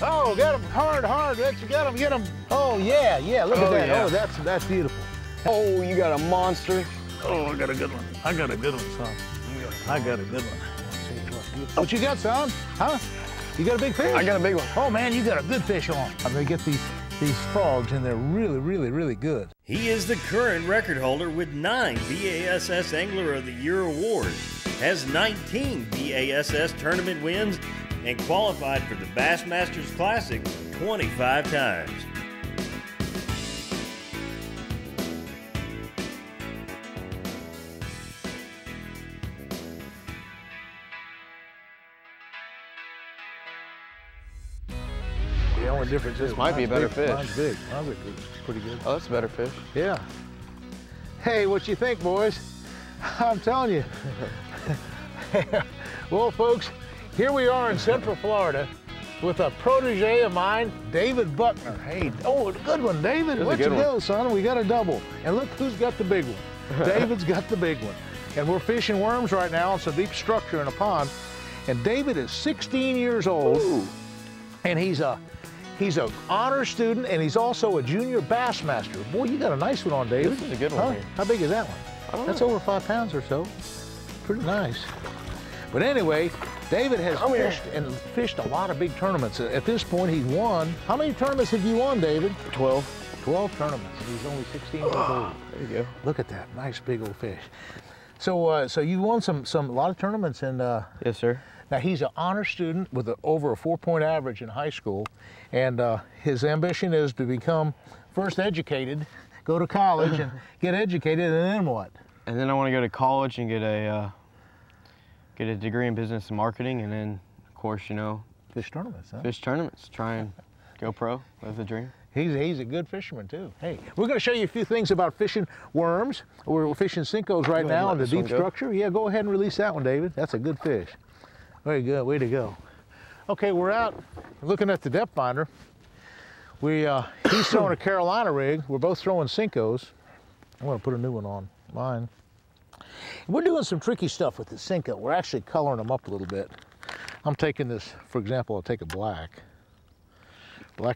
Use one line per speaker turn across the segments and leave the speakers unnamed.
Oh, get him hard, hard. Let's get him, get him. Oh, yeah, yeah, look at that.
Yeah.
Oh, that's beautiful.
Oh, you got a monster.
Oh, I got a good one. I got a good one, son. I got a good one. What you got, son? Huh? You got a big fish?
I got a big one.
Oh, man, you got a good fish on. I'm gonna get these frogs, and they're really, really, really good.
He is the current record holder with 9 BASS Angler of the Year awards, has 19 BASS tournament wins, and qualified for the Bassmasters Classic 25 times.
The only difference is
might be a better fish.
Mine's big. Mine's pretty good.
Oh, that's a better fish.
Yeah. Hey, what you think, boys? I'm telling you. Well, folks, here we are in Central Florida with a protege of mine, David Buckner. Hey, oh, a good one, David. Let's go, son. We got a double. And look who's got the big one. David's got the big one. And we're fishing worms right now on some deep structure in a pond. And David is 16 years old. Ooh. And he's an honor student, and he's also a junior Bassmaster. Boy, you got a nice one on, David.
This is a good one. Here.
How big is that one?
I don't
That's
know.
over 5 pounds or so. Pretty nice. But anyway, David has fished a lot of big tournaments. At this point, he's won. How many tournaments have you won, David?
12.
12 tournaments, and he's only 16 years old.
There you go.
Look at that, nice big old fish. So, so you won a lot of tournaments, and
yes, sir.
now he's an honor student with over a 4-point average in high school, and his ambition is to become first educated, go to college and get educated, and then what?
And then I want to go to college and get a degree in business and marketing, and then, of course, you know,
Fish tournaments, huh?
fish tournaments. Try and go pro, live the dream.
He's a good fisherman too. Hey, we're going to show you a few things about fishing worms. We're fishing Cincos right now in the deep structure. Yeah, go ahead and release that one, David. That's a good fish. Very good, way to go. Okay, we're out looking at the depth finder. He's throwing a Carolina rig. We're both throwing Cincos. I'm going to put a new one on mine. We're doing some tricky stuff with the Cinco. We're actually coloring them up a little bit. I'm taking this, for example, I'll take a black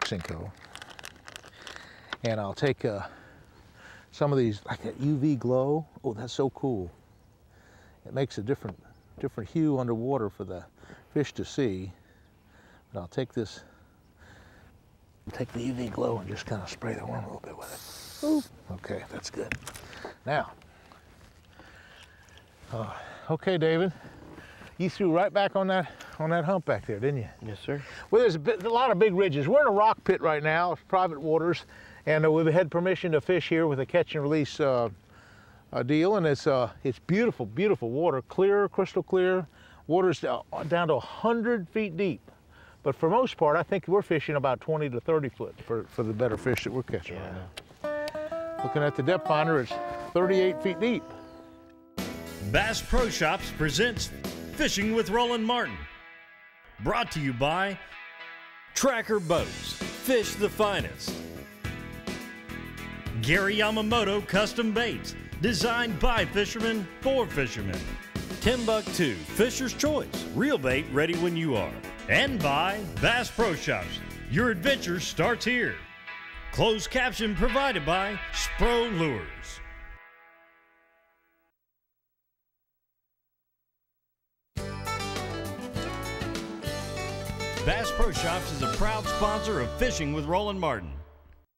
Cinco. And I'll take some of these, like that UV glow. Oh, that's so cool. It makes a different hue underwater for the fish to see. But I'll take this, take the UV glow and just kind of spray the worm a little bit with it. Ooh. Okay, that's good. Now, okay, David, you threw right back on that hump back there, didn't you?
Yes, sir.
Well, there's a lot of big ridges. We're in a rock pit right now, it's private waters, and we've had permission to fish here with a catch and release deal, and it's beautiful, beautiful water, clear, crystal clear. Water's down to 100 feet deep. But for most part, I think we're fishing about 20 to 30 foot for the better fish that we're catching right now. Looking at the depth finder, it's 38 feet deep.
Bass Pro Shops presents Fishing with Roland Martin. Brought to you by Tracker Boats, fish the finest. Gary Yamamoto Custom Baits, designed by fishermen for fishermen. Timbuktu, Fisher's Choice, real bait ready when you are. And by Bass Pro Shops, your adventure starts here. Closed caption provided by Spro Lures. Bass Pro Shops is a proud sponsor of Fishing with Roland Martin.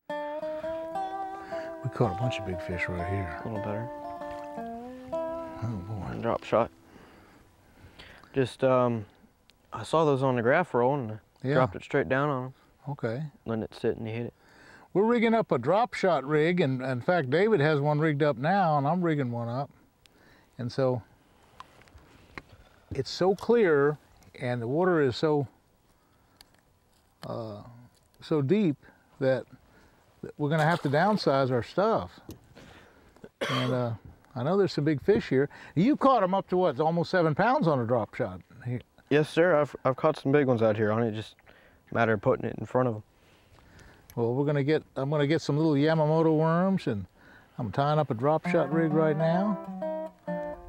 We caught a bunch of big fish right here.
A little better.
Oh boy.
Drop shot. Just, I saw those on the graph roll and I dropped it straight down on them.
Okay.
Letting it sit and you hit it.
We're rigging up a drop shot rig, and in fact, David has one rigged up now, and I'm rigging one up. And so, it's so clear, and the water is so deep that we're going to have to downsize our stuff. And I know there's some big fish here. You caught them up to what, almost 7 pounds on a drop shot.
Yes, sir. I've caught some big ones out here on it. Just a matter of putting it in front of them.
Well, I'm gonna get some little Yamamoto worms, and I'm tying up a drop shot rig right now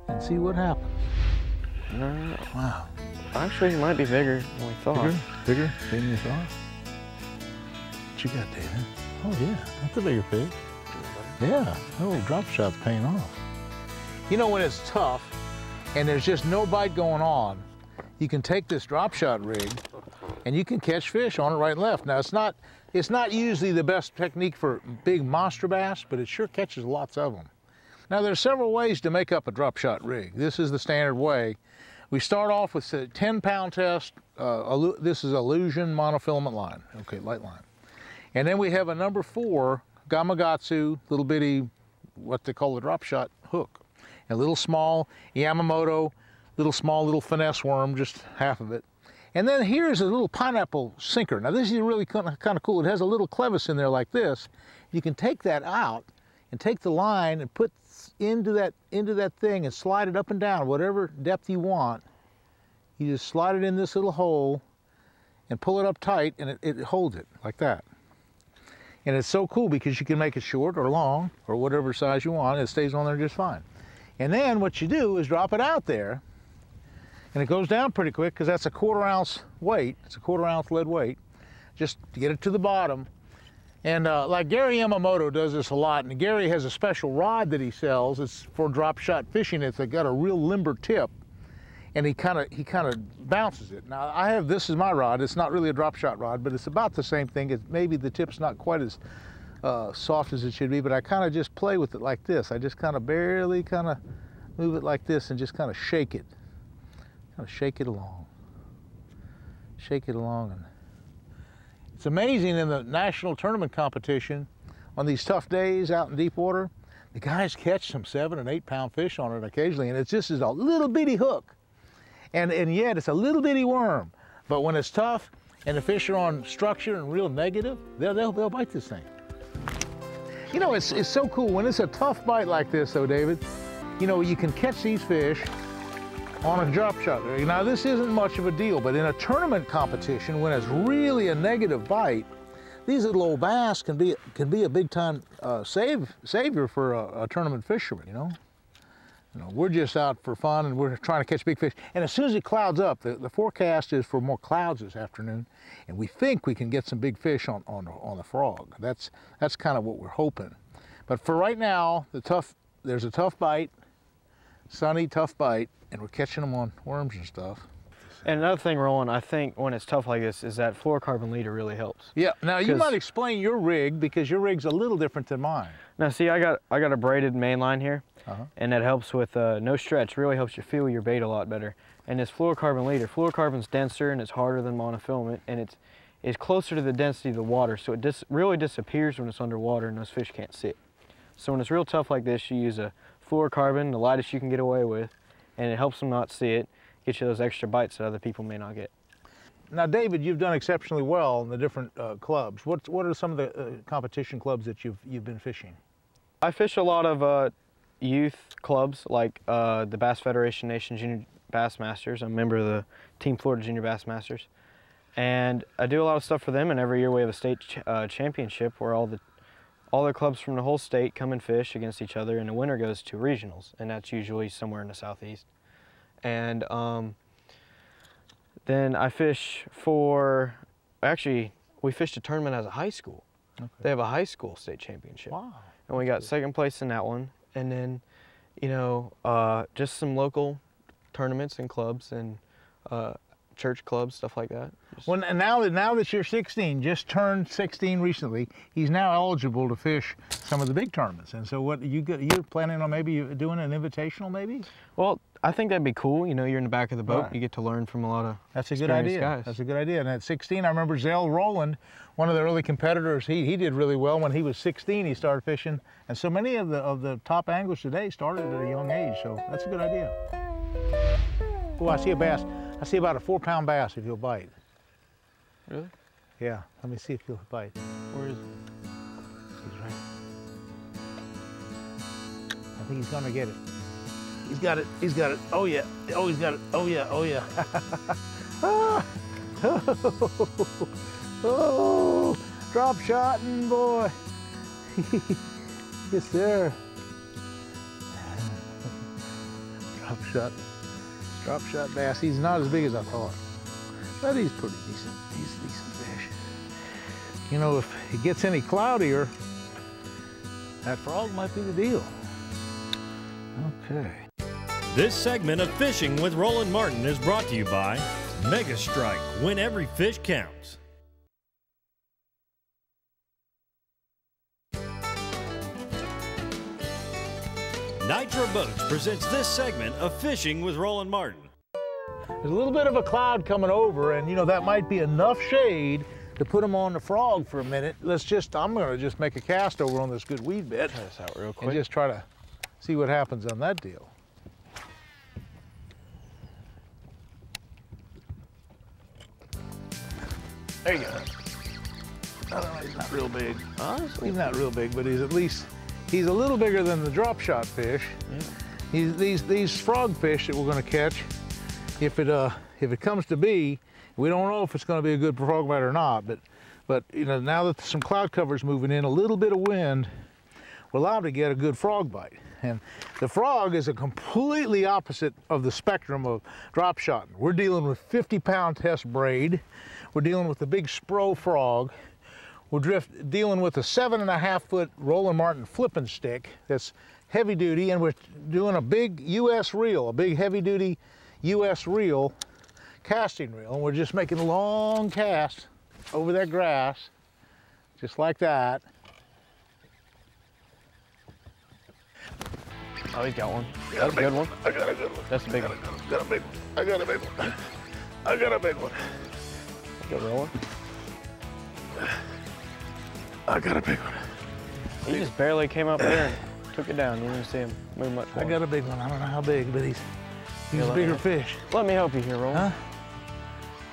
and see what happens.
No.
Wow.
Actually, it might be bigger than we thought.
Bigger than you thought? What you got, David? Oh yeah, that's a bigger fish. Yeah, oh, drop shot's paying off. You know, when it's tough and there's just no bite going on, you can take this drop shot rig and you can catch fish on it right and left. Now, it's not usually the best technique for big monster bass, but it sure catches lots of them. Now, there's several ways to make up a drop shot rig. This is the standard way. We start off with a 10-pound test. This is illusion monofilament line, okay, light line. And then we have a number 4 Gamakatsu, little bitty, what they call a drop shot hook. A little small Yamamoto, little finesse worm, just half of it. And then here's a little pineapple sinker. Now this is really kind of cool. It has a little clevis in there like this. You can take that out and take the line and put into that thing and slide it up and down, whatever depth you want. You just slide it in this little hole and pull it up tight, and it holds it like that. And it's so cool because you can make it short or long or whatever size you want. It stays on there just fine. And then what you do is drop it out there, and it goes down pretty quick because that's a 1/4 ounce weight. It's a 1/4 ounce lead weight, just to get it to the bottom. And like Gary Yamamoto does this a lot, and Gary has a special rod that he sells. It's for drop shot fishing. It's got a real limber tip, and he kind of bounces it. Now this is my rod. It's not really a drop shot rod, but it's about the same thing. Maybe the tip's not quite as soft as it should be, but I kind of just play with it like this. I just kind of barely move it like this and just kind of shake it. Kind of shake it along. Shake it along. And it's amazing in the national tournament competition on these tough days out in deep water, the guys catch some 7- and 8-pound fish on it occasionally, and it's just a little bitty hook. And yet it's a little bitty worm. But when it's tough and the fish are on structure and real negative, they'll bite this thing. You know, it's so cool. When it's a tough bite like this, though, David, you know, you can catch these fish on a drop shot. Now, this isn't much of a deal, but in a tournament competition, when it's really a negative bite, these little old bass can be a big-time savior for a tournament fisherman, you know? You know, we're just out for fun, and we're trying to catch big fish. And as soon as it clouds up, the forecast is for more clouds this afternoon, and we think we can get some big fish on the frog. That's kind of what we're hoping. But for right now, there's a tough bite, sunny, tough bite, and we're catching them on worms and stuff.
And another thing, Roland, I think when it's tough like this is that fluorocarbon leader really helps.
Yeah, now you might explain your rig, because your rig's a little different than mine.
Now see, I got a braided main line here, and that helps with no stretch, really helps you feel your bait a lot better. And this fluorocarbon leader, fluorocarbon's denser and it's harder than monofilament, and it's closer to the density of the water, so it really disappears when it's underwater and those fish can't see it. So when it's real tough like this, you use a fluorocarbon, the lightest you can get away with, and it helps them not see it, get you those extra bites that other people may not get.
Now, David, you've done exceptionally well in the different clubs. What are some of the competition clubs that you've been fishing?
I fish a lot of youth clubs, like the Bass Federation Nation Junior Bass Masters. I'm a member of the Team Florida Junior Bass Masters. And I do a lot of stuff for them, and every year we have a state championship where all the clubs from the whole state come and fish against each other, and the winner goes to regionals, and that's usually somewhere in the southeast. And then I fish for, actually, we fished a tournament as a high school. Okay. They have a high school state championship.
Wow.
And we got second place in that one. And then, you know, just some local tournaments and clubs and church clubs, stuff like that.
Well, and now that you're 16, just turned 16 recently, he's now eligible to fish some of the big tournaments. And so you're planning on maybe doing an invitational maybe?
Well, I think that'd be cool. You know, you're in the back of the boat. Right. You get to learn from a lot of
That's a good idea.
Guys.
That's a good idea. And at 16, I remember Zell Rowland, one of the early competitors, he did really well. When he was 16, he started fishing. And so many of the top anglers today started at a young age. So that's a good idea. Oh, I see a bass. I see about a 4-pound bass if he'll bite.
Really?
Yeah. Let me see if he'll bite.
Where is he?
He's right. I think he's gonna get it. He's got it. He's got it. Oh yeah. Oh, he's got it. Oh yeah. Oh yeah. Oh, drop shotting, boy. Yes, sir. Drop shot bass. He's not as big as I thought, but he's pretty decent. He's a decent fish. you know, if it gets any cloudier, that frog might be the deal. Okay.
This segment of Fishing with Roland Martin is brought to you by Mega Strike, when every fish counts. Nitro Boats presents this segment of Fishing with Roland Martin.
There's a little bit of a cloud coming over, and you know, that might be enough shade to put them on the frog for a minute. I'm gonna just make a cast over on this good weed bed.
Try this out real quick.
And just try to see what happens on that deal. There you go. I don't know, he's not real big. He's not real big, but he's a little bigger than the drop shot fish. Yeah. These frog fish that we're gonna catch, if it comes to be, we don't know if it's gonna be a good frog bite or not, but you know, now that some cloud cover's moving in, a little bit of wind will allow to get a good frog bite. And the frog is a completely opposite of the spectrum of drop shotting. We're dealing with 50-pound test braid. We're dealing with the big spro frog. We're dealing with a 7.5-foot Roland Martin flipping stick that's heavy duty, and we're doing a big US reel, a big heavy duty US reel, casting reel. And we're just making long casts over that grass, just like that.
Oh, he's got one. That's a good one.
I got a good one.
That's a big one.
I got a big one. I got a big one. I got a big one.
Good rolling.
I got a big one.
He just barely came up there and took it down. You didn't see him move much more.
I got a big one. I don't know how big, but he's a bigger fish.
Let me help you here, Roland.
Huh?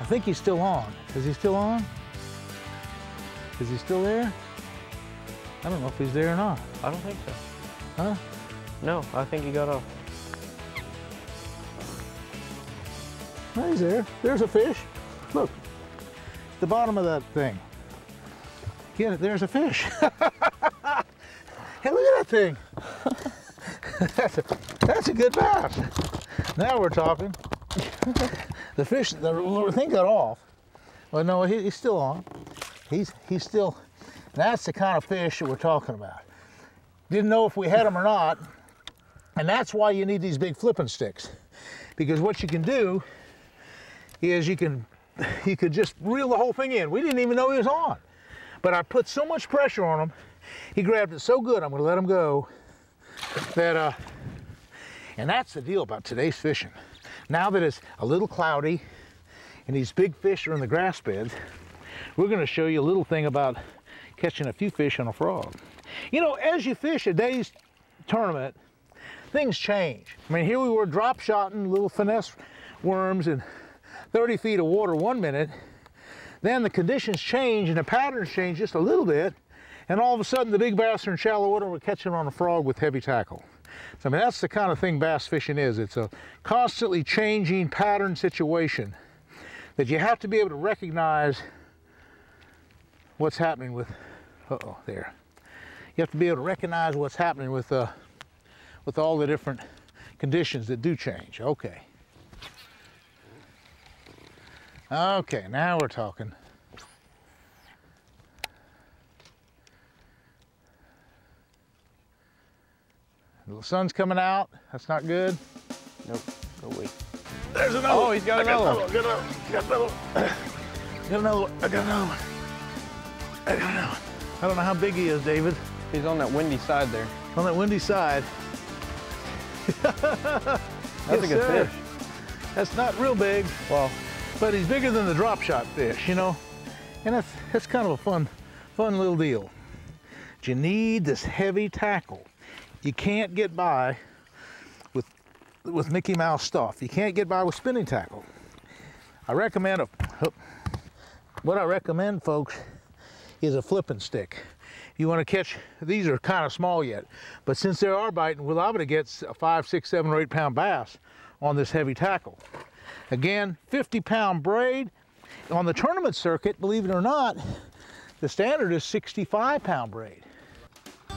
I think he's still on. Is he still on? Is he still there? I don't know if he's there or not.
I don't think so.
Huh?
No, I think he got off.
No, he's there. There's a fish. Look, the bottom of that thing. Get it? There's a fish. Hey, look at that thing. That's a good bass. Now we're talking. The thing got off. Well, no, he's still on. He's still. That's the kind of fish that we're talking about. Didn't know if we had them or not, and that's why you need these big flipping sticks, because what you can do is you could just reel the whole thing in. We didn't even know he was on, but I put so much pressure on him. He grabbed it so good, I'm going to let him go. That and that's the deal about today's fishing. Now that it's a little cloudy and these big fish are in the grass beds, we're going to show you a little thing about catching a few fish on a frog. You know, as you fish a day's tournament, things change. I mean, here we were drop shotting little finesse worms in 30 feet of water 1 minute. Then the conditions change and the patterns change just a little bit, and all of a sudden the big bass are in shallow water and we're catching on a frog with heavy tackle. So I mean, that's the kind of thing bass fishing is. It's a constantly changing pattern situation that you have to be able to recognize what's happening with, there. You have to be able to recognize what's happening with all the different conditions that do change. Okay. Okay, now we're talking. The sun's coming out. That's not good.
Nope. Go wait.
There's another one.
Oh, he's got another one.
I got another one. I got another one. I got another one. I got another one. I don't know how big he is, David.
He's on that windy side there.
On that windy side.
That's a good fish.
That's not real big.
Well,
but he's bigger than the drop shot fish, you know? And that's kind of a fun little deal. But you need this heavy tackle. You can't get by with Mickey Mouse stuff. You can't get by with spinning tackle. What I recommend, folks, is a flipping stick. You want to catch, these are kind of small yet, but since they are biting, we're liable to get a 5, 6, 7, or 8 pound bass on this heavy tackle. Again, 50-pound braid. On the tournament circuit, believe it or not, the standard is 65-pound braid.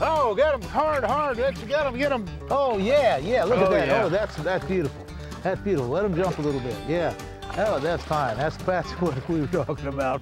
Oh, get him hard. Let's get him. Oh yeah, look at that.
Yeah.
Oh, that's beautiful. That's beautiful. Let him jump a little bit. Yeah. Oh, that's fine. That's what we were talking about.